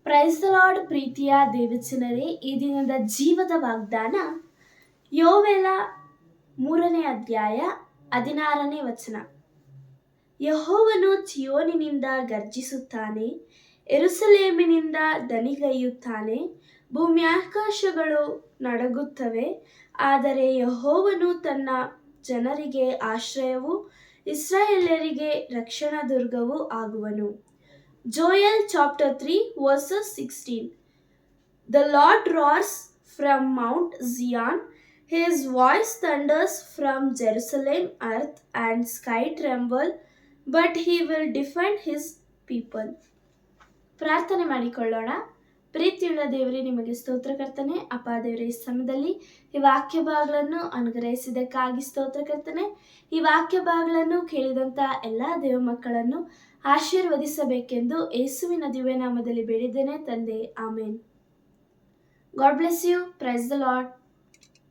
Price the lord. ಪ್ರೀತಿಯ ದೇವಚನರೇ, ಈ ದಿನದ ಜೀವದ ವಾಗ್ದಾನ ಯೋವೆಲ 3ನೇ ಅಧ್ಯಾಯ 16ನೇ ವಚನ. ಯೆಹೋವನು ಚಿಯೋನಿನಿಂದ ಗರ್ಜಿಸುತ್ತಾನೆ, ಯೆರೂಸಲೇಮಿನಿಂದ ದನಿಗೈಯುತ್ತಾನೆ. ಭೂಮ್ಯಾಕಾಶಗಳು ನಡುಗುತ್ತವೆ, ಆದರೆ ಯೆಹೋವನು ತನ್ನ ಜನರಿಗೆ ಆಶ್ರಯವೂ ಇಸ್ರಾಯೇಲ್ಯರಿಗೆ ರಕ್ಷಣಾ ದುರ್ಗವೂ ಆಗುವನು. Joel chapter 3 verses 16. The Lord roars from Mount Zion, his voice thunders from Jerusalem. Earth and sky tremble, but he will defend his people. ಪ್ರಾರ್ಥನೆ ಮಾಡಿಕೊಳ್ಳೋಣ. ಪ್ರೀತಿಯುಳ್ಳ ದೇವರೇ, ನಿಮಗೆ ಸ್ತೋತ್ರ ಕರ್ತನೆ. ಅಪ್ಪ ದೇವರೇ, ಈ ಸಮಯದಲ್ಲಿ ಈ ವಾಕ್ಯ ಭಾಗಗಳನ್ನು ಅನುಗ್ರಹಿಸಿದ್ದಕ್ಕಾಗಿ ಸ್ತೋತ್ರ ಕರ್ತನೆ. ಈ ವಾಕ್ಯ ಭಾಗಗಳನ್ನು ಕೇಳಿದಂಥ ಎಲ್ಲ ದೇವ ಮಕ್ಕಳನ್ನು ಆಶೀರ್ವದಿಸಬೇಕೆಂದು ಯೇಸುವಿನ ದಿವ್ಯ ನಾಮದಲ್ಲಿ ಬೇಡಿದ್ದೇನೆ ತಂದೆ, amen. God bless you. Praise the lord.